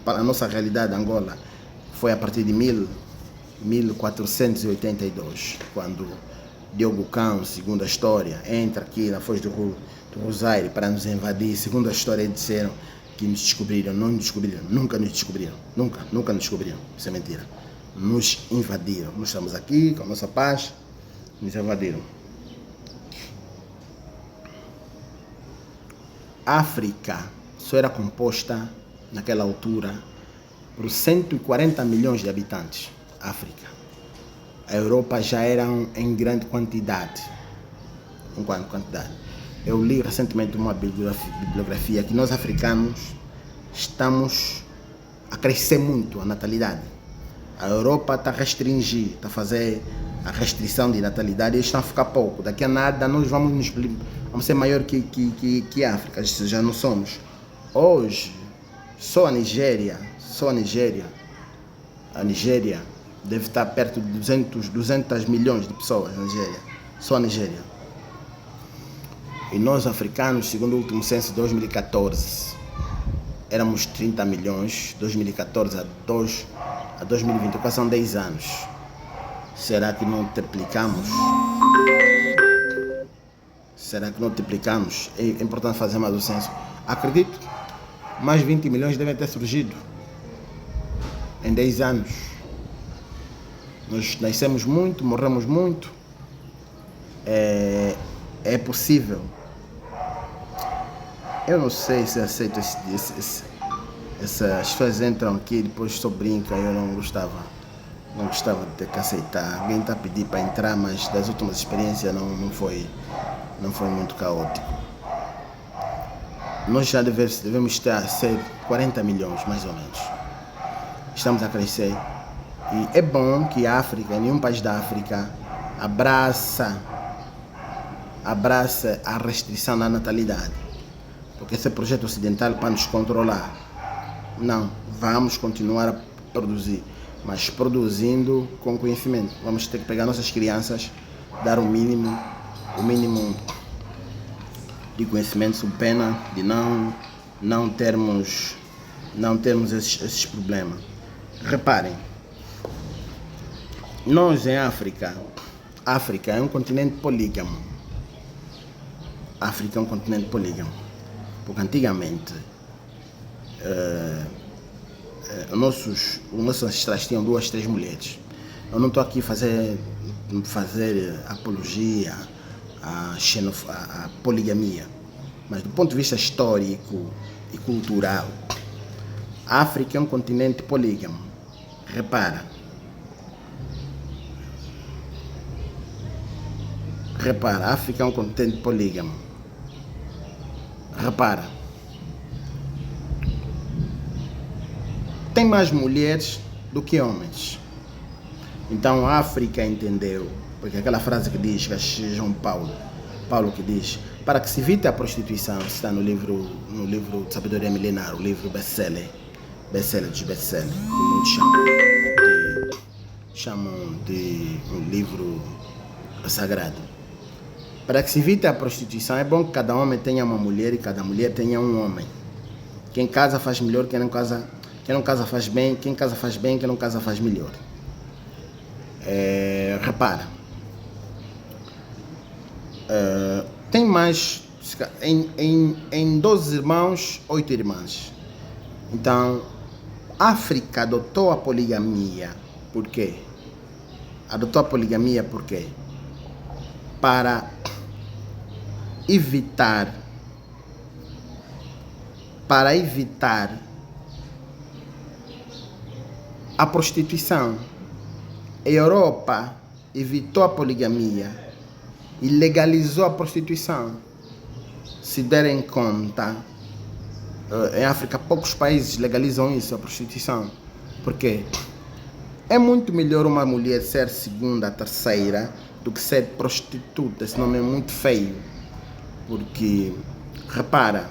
para a nossa realidade Angola foi a partir de 1482, quando Diogo Cão, segundo a história, entra aqui na Foz do Rosário para nos invadir. Segundo a história, disseram que nos descobriram. Não nos descobriram, nunca nos descobriram, nunca nos descobriram. Isso é mentira. Nos invadiram. Nós estamos aqui com a nossa paz, nos invadiram. A África só era composta naquela altura por 140 milhões de habitantes. África. A Europa já era em grande quantidade. Eu li recentemente uma bibliografia que nós africanos estamos a crescer muito a natalidade. A Europa está a restringir, está a fazer a restrição de natalidade e eles estão a ficar pouco. Daqui a nada nós vamos ser maior que a África, já não somos. Hoje, só a Nigéria deve estar perto de 200 milhões de pessoas na Nigéria, só a Nigéria. E nós africanos, segundo o último censo de 2014, éramos 30 milhões, 2014 a 2020, quase são 10 anos. Será que não triplicamos? É importante fazer mais o censo. Acredito, mais 20 milhões devem ter surgido em 10 anos. Nós nascemos muito, morremos muito. É possível. Eu não sei se aceito essas pessoas entram aqui e depois só brinca. Eu não gostava de ter que aceitar. Alguém está a pedir para entrar, mas das últimas experiências não foi muito caótico. Nós já devemos estar a ser 40 milhões, mais ou menos. Estamos a crescer. E é bom que a África, nenhum país da África, abraça a restrição da natalidade. Porque esse projeto ocidental para nos controlar. Não, vamos continuar a produzir, mas produzindo com conhecimento. Vamos ter que pegar nossas crianças, dar o mínimo de conhecimento, sob pena de não termos esses problemas. Reparem, nós em África é um continente polígamo. África é um continente polígamo. Porque antigamente os nossos ancestrais tinham 2, 3 mulheres. Eu não estou aqui fazer apologia à poligamia, mas do ponto de vista histórico e cultural, a África é um continente polígamo. Repara, a África é um continente polígamo. Repara, tem mais mulheres do que homens. Então a África entendeu, porque aquela frase que diz, que é João Paulo que diz, para que se evite a prostituição, está no livro de Sabedoria Milenar, o livro best-seller dos best-sellers, que muitos chamam de um livro sagrado. Para que se evite a prostituição, é bom que cada homem tenha uma mulher e cada mulher tenha um homem. Quem casa faz melhor, quem não casa faz bem, quem casa faz bem, quem não casa faz melhor. Repara, tem mais, em 12 irmãos, 8 irmãs. Então, a África adotou a poligamia. Por quê? Adotou a poligamia por quê? Para evitar a prostituição. A Europa evitou a poligamia e legalizou a prostituição. Se derem conta, em África poucos países legalizam isso, a prostituição. Por quê? É muito melhor uma mulher ser segunda, terceira, do que ser prostituta. Esse nome é muito feio. Porque, repara,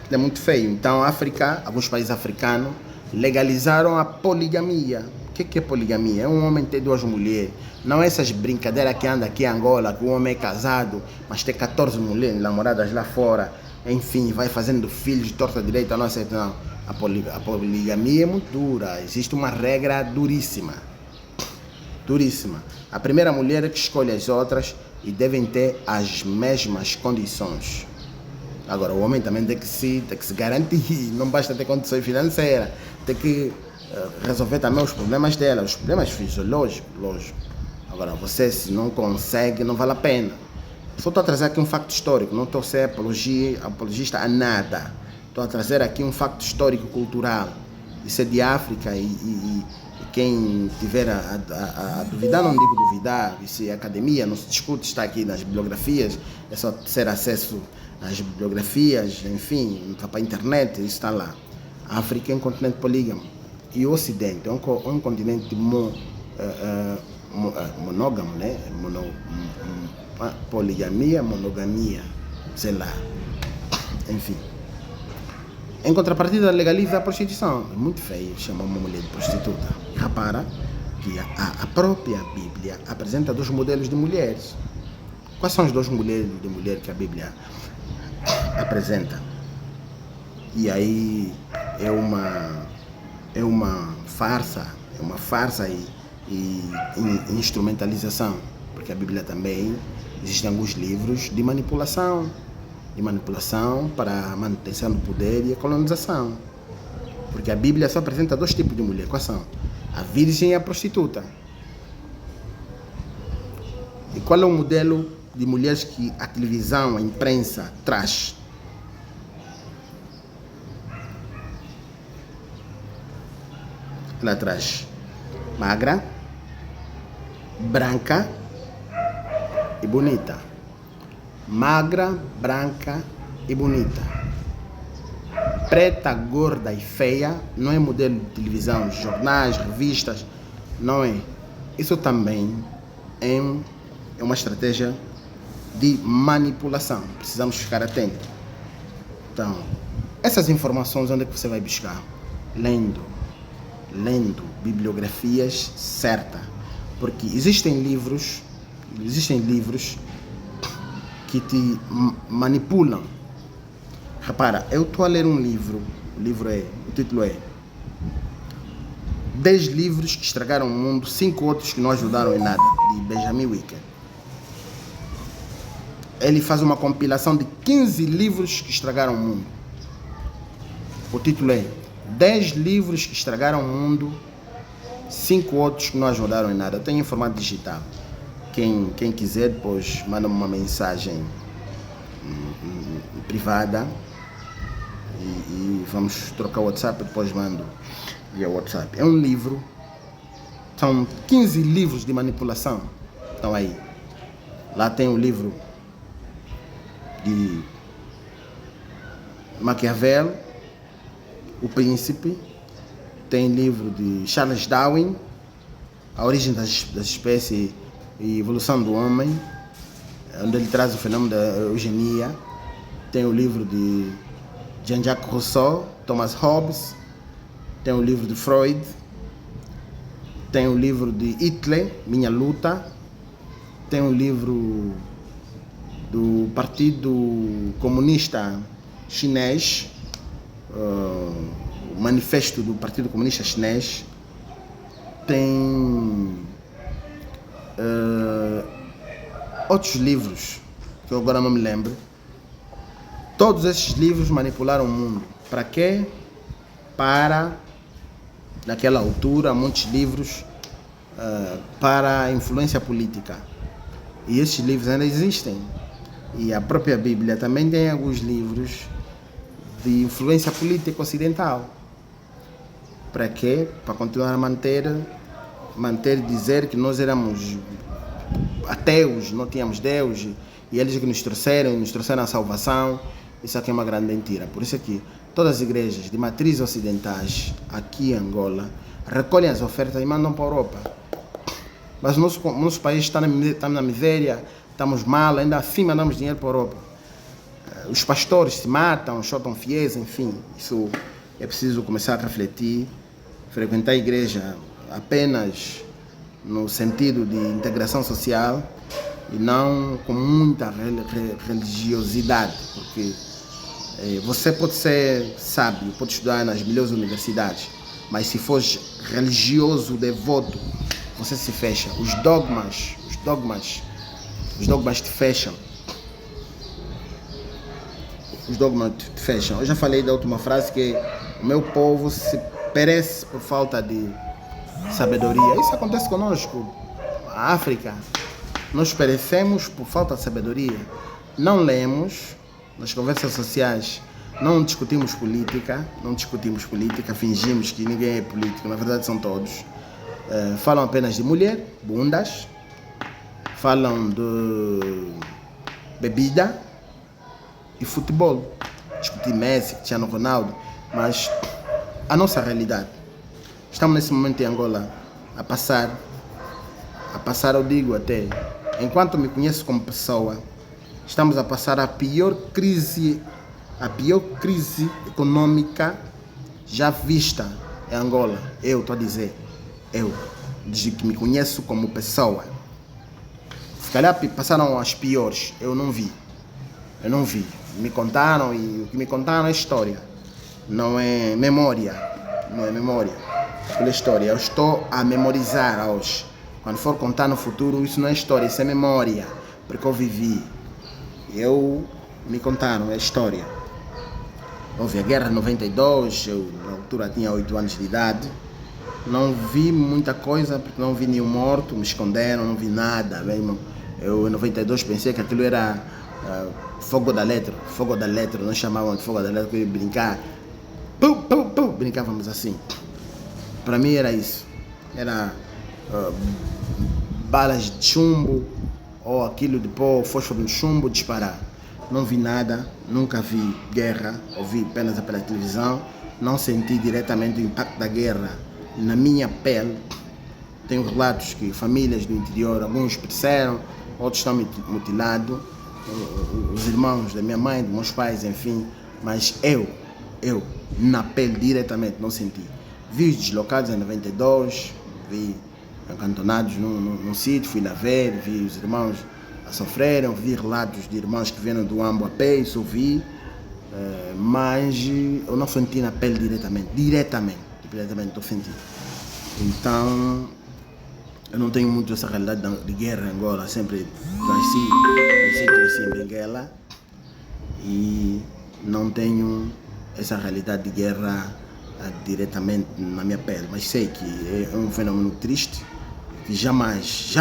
é muito feio. Então, a África, alguns países africanos, legalizaram a poligamia. O que é poligamia? É um homem ter 2 mulheres. Não é essas brincadeiras que anda aqui em Angola, que o homem é casado, mas tem 14 mulheres namoradas lá fora. enfim, vai fazendo filhos de torta direita, não aceita, não. A poligamia é muito dura, existe uma regra duríssima. Duríssima. A primeira mulher é que escolhe as outras e devem ter as mesmas condições. Agora, o homem também tem que se garantir, não basta ter condições financeiras, tem que resolver também os problemas dela, os problemas fisiológicos, lógico. Agora, você se não consegue, não vale a pena. Só estou a trazer aqui um facto histórico, não estou a ser apologista a nada. Estou a trazer aqui um facto histórico-cultural. Isso é de África e quem tiver a duvidar, não digo duvidar, isso é academia, não se discute, está aqui nas bibliografias, é só ter acesso às bibliografias, enfim, para a internet, isso está lá. A África é um continente polígamo e o Ocidente é um continente monógamo, né? Poligamia, monogamia, sei lá, enfim. Em contrapartida, legaliza a prostituição. É muito feio chamar uma mulher de prostituta. E repara que a própria Bíblia apresenta dois modelos de mulheres. Quais são os dois modelos de mulher que a Bíblia apresenta? E aí é uma farsa e instrumentalização, porque a Bíblia também existem alguns livros de manipulação para a manutenção do poder e a colonização, porque a Bíblia só apresenta dois tipos de mulher. Quais são? A virgem e a prostituta. E qual é o modelo de mulheres que a televisão, a imprensa traz? Ela traz magra, branca e bonita. Magra, branca e bonita. Preta, gorda e feia não é modelo de televisão, jornais, revistas, não é. Isso também é uma estratégia de manipulação. Precisamos ficar atentos. Então, essas informações onde é que você vai buscar? Lendo bibliografias certas, porque existem livros que te manipulam. Repara, eu estou a ler um livro, o título é 10 livros que estragaram o mundo, 5 outros que não ajudaram em nada, de Benjamin Wicker. Ele faz uma compilação de 15 livros que estragaram o mundo. O título é 10 livros que estragaram o mundo, 5 outros que não ajudaram em nada. Eu tenho em formato digital. Quem quiser, depois manda uma mensagem privada e vamos trocar o WhatsApp, depois mando via WhatsApp. É um livro, são 15 livros de manipulação. Então aí, lá tem o livro de Maquiavel, O Príncipe, tem livro de Charles Darwin, A Origem das Espécies e Evolução do Homem, onde ele traz o fenômeno da eugenia. Tem o livro de Jean-Jacques Rousseau, Thomas Hobbes, tem o livro de Freud, tem o livro de Hitler, Minha Luta, tem o livro do Partido Comunista Chinês, o Manifesto do Partido Comunista Chinês, tem outros livros que eu agora não me lembro. Todos esses livros manipularam o mundo. Para quê? Para, naquela altura, muitos livros para a influência política. E esses livros ainda existem. E a própria Bíblia também tem alguns livros de influência política ocidental. Para quê? Para continuar a manter dizer que nós éramos ateus, não tínhamos Deus, e eles que nos trouxeram a salvação. Isso aqui é uma grande mentira. Por isso aqui, todas as igrejas de matriz ocidentais, aqui em Angola, recolhem as ofertas e mandam para a Europa. Mas o nosso país está na miséria, estamos mal, ainda assim mandamos dinheiro para a Europa. Os pastores se matam, chutam fiéis, enfim. Isso é preciso começar a refletir, frequentar a igreja apenas no sentido de integração social e não com muita religiosidade, porque Você pode ser sábio, pode estudar nas melhores universidades, mas se fores religioso, devoto, você se fecha. Os dogmas te fecham. Os dogmas te fecham. Eu já falei da última frase que o meu povo se perece por falta de sabedoria. Isso acontece conosco. A África, nós perecemos por falta de sabedoria. Não lemos nas conversas sociais, não discutimos política, fingimos que ninguém é político, na verdade são todos. Falam apenas de mulher, bundas, falam de bebida e futebol. Discutir Messi, Cristiano Ronaldo, mas a nossa realidade. Estamos nesse momento em Angola a passar, eu digo até, enquanto me conheço como pessoa, estamos a passar a pior crise econômica já vista em Angola. Eu estou a dizer, desde que me conheço como pessoa. Se calhar passaram as piores, eu não vi. Me contaram e o que me contaram é história. Não é memória. Aquela história. Eu estou a memorizar hoje. Quando for contar no futuro, isso não é história, isso é memória. Porque eu vivi. Me contaram, é história. Houve a guerra de 92, eu na altura tinha 8 anos de idade. Não vi muita coisa, porque não vi nenhum morto, me esconderam, não vi nada. Eu em 92 pensei que aquilo era fogo da letra, nós chamavam de fogo da letra, que eu ia brincar. Brincávamos assim. Para mim era isso. Era balas de chumbo, ou aquilo de pôr fósforo no chumbo, disparar. Não vi nada, nunca vi guerra, ouvi apenas pela televisão, não senti diretamente o impacto da guerra na minha pele. Tenho relatos que famílias do interior, alguns pereceram, outros estão mutilados, os irmãos da minha mãe, dos meus pais, enfim, mas eu, na pele diretamente, não senti. Vi os deslocados em 92, vi acantonados num sítio, fui lá ver, vi os irmãos a sofreram, vi relatos de irmãos que vieram do Ambo a pé, isso ouvi, mas eu não senti na pele diretamente eu senti. Então, eu não tenho muito essa realidade de guerra em Angola, sempre cresci em Benguela e não tenho essa realidade de guerra diretamente na minha pele, mas sei que é um fenômeno triste, que jamais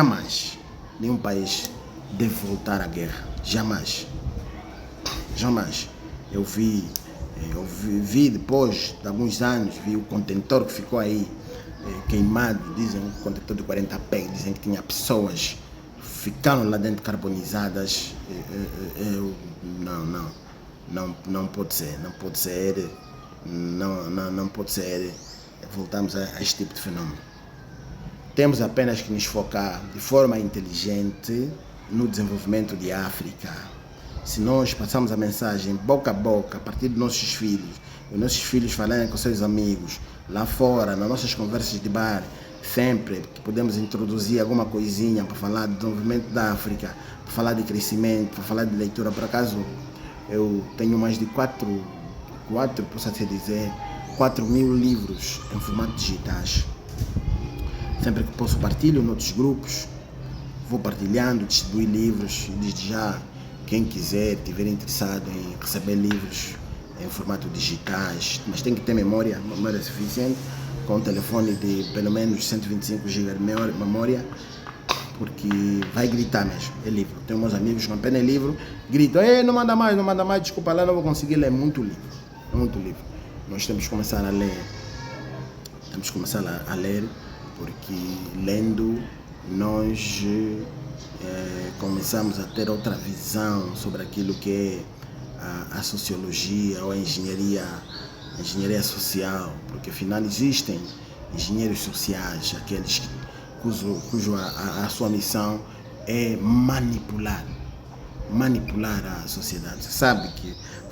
nenhum país deve voltar à guerra, jamais. Eu vi depois de alguns anos, vi o contentor que ficou aí queimado, dizem um contentor de 40 pés, dizem que tinha pessoas, ficaram lá dentro carbonizadas. Não pode ser, não pode ser, voltamos a este tipo de fenômeno. Temos apenas que nos focar de forma inteligente no desenvolvimento de África. Se nós passamos a mensagem boca a boca, a partir dos nossos filhos, os nossos filhos falarem com seus amigos, lá fora, nas nossas conversas de bar, sempre que podemos introduzir alguma coisinha para falar do desenvolvimento da África, para falar de crescimento, para falar de leitura. Por acaso, eu tenho mais de 4.000 livros em formato digitais. Sempre que posso partilho em outros grupos, vou partilhando, distribuir livros, e desde já, quem quiser, tiver interessado em receber livros em formato digitais, mas tem que ter memória suficiente, com um telefone de pelo menos 125 GB de memória, porque vai gritar mesmo, é livro. Tenho meus amigos com apenas livro, gritam, não manda mais, desculpa lá, não vou conseguir ler, é muito livro. Nós temos que começar a ler, porque lendo nós começamos a ter outra visão sobre aquilo que é a sociologia ou a engenharia social, porque afinal existem engenheiros sociais, aqueles cuja a sua missão é manipular a sociedade. Você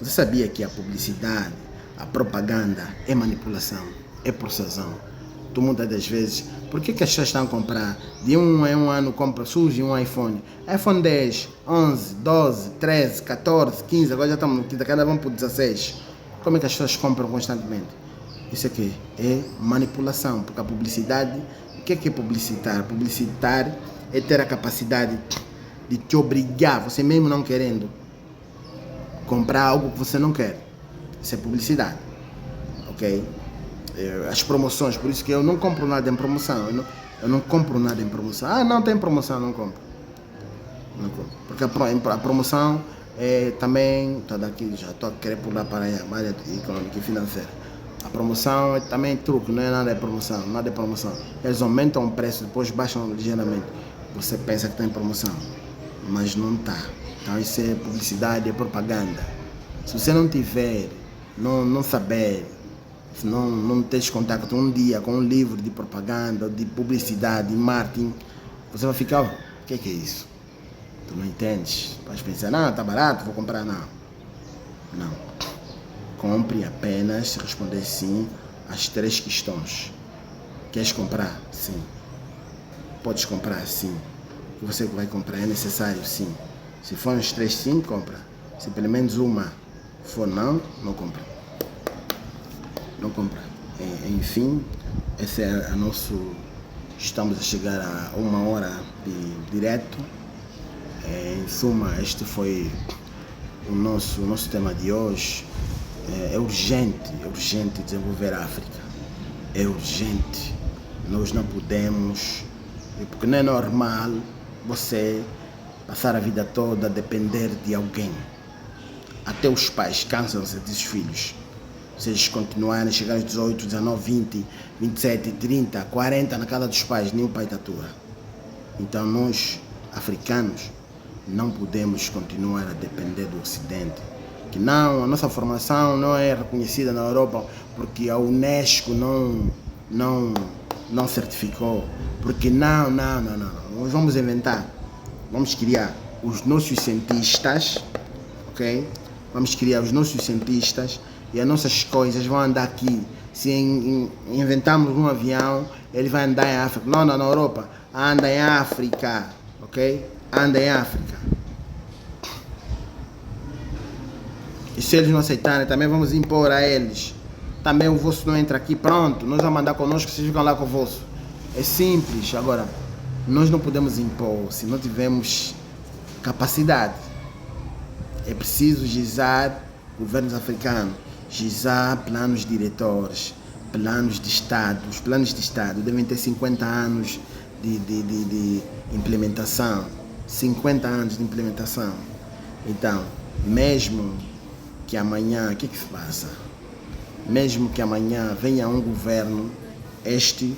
sabia que a publicidade, a propaganda é manipulação, é persuasão. tu muitas das vezes, por que as pessoas estão a comprar? De um em um ano surge um iPhone. iPhone 10, 11, 12, 13, 14, 15, agora já estamos no 15, cada vez por 16. Como é que as pessoas compram constantemente? Isso aqui é manipulação, porque a publicidade, o que é publicitar? Publicitar é ter a capacidade de te obrigar, você mesmo não querendo, comprar algo que você não quer. Isso é publicidade, ok? As promoções, por isso que eu não compro nada em promoção. Eu não compro nada em promoção. Ah, não tem promoção, não compro. Não compro. Porque a promoção também, estou daqui, já estou a querer pular para a área econômica e financeira. A promoção é também truque, não é nada de promoção, nada de promoção. Eles aumentam o preço, depois baixam ligeiramente. Você pensa que está em promoção, mas não está. Então isso é publicidade, é propaganda. Se você não tiver, não saber, se não tens contato um dia com um livro de propaganda, de publicidade, de marketing, você vai ficar, o que é isso? Tu não entendes? Vais pensar, não, está barato, vou comprar, não. Não. Compre apenas, responder sim às 3 questões. Queres comprar? Sim. Podes comprar? Sim. O que você vai comprar é necessário? Sim. Se for as 3 sim, compra. Se pelo menos uma for não compra. Não compra. Enfim, esse é a nosso... Estamos a chegar a 1 hora de direto. Em suma, este foi o nosso tema de hoje. É urgente desenvolver a África. É urgente. Nós não podemos, porque não é normal você passar a vida toda a depender de alguém. Até os pais cansam-se dos filhos. Se eles continuarem a chegar aos 18, 19, 20, 27, 30, 40 na casa dos pais, nenhum pai tatua. Então nós, africanos, não podemos continuar a depender do Ocidente. Que não, a nossa formação não é reconhecida na Europa porque a Unesco não certificou. Porque não. Nós vamos inventar, vamos criar os nossos cientistas, ok? Vamos criar os nossos cientistas e as nossas coisas vão andar aqui. Se inventarmos um avião, ele vai andar em África. Não, na Europa, anda em África, ok? Anda em África. E se eles não aceitarem, também vamos impor a eles. Também o vosso não entra aqui, pronto, nós vamos mandar conosco, vocês ficam lá com o vosso. É simples. Agora, nós não podemos impor se não tivermos capacidade. É preciso gizar governos africanos, gizar planos diretores, planos de Estado. Os planos de Estado devem ter 50 anos de implementação. 50 anos de implementação. Então, mesmo que amanhã, o que se passa? Mesmo que amanhã venha um governo, este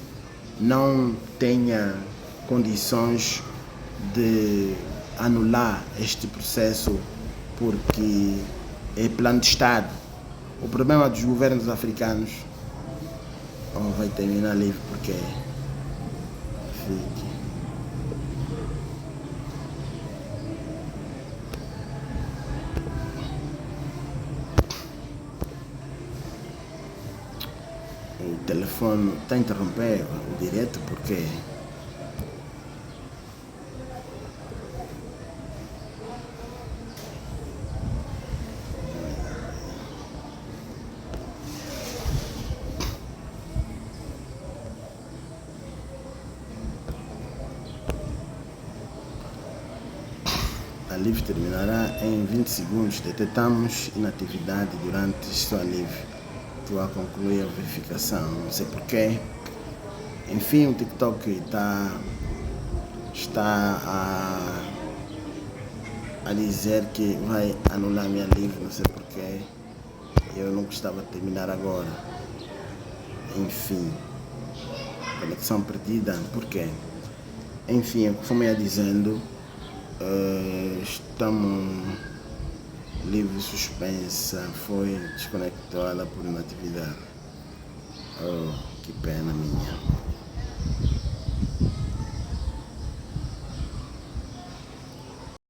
não tenha condições de anular este processo porque é plano de Estado. O problema dos governos africanos vai terminar livre porque fique. O telefone está a interromper o direto porque a live terminará em 20 segundos. Detectamos inatividade durante sua live. Estou a concluir a verificação, não sei porquê. Enfim, o TikTok está a dizer que vai anular minha live, não sei porquê. Eu não gostava de terminar agora. Enfim, conexão perdida, porquê? Enfim, como eu ia dizendo, estamos livre suspensa, foi desconectada por inatividade. Oh, que pena minha.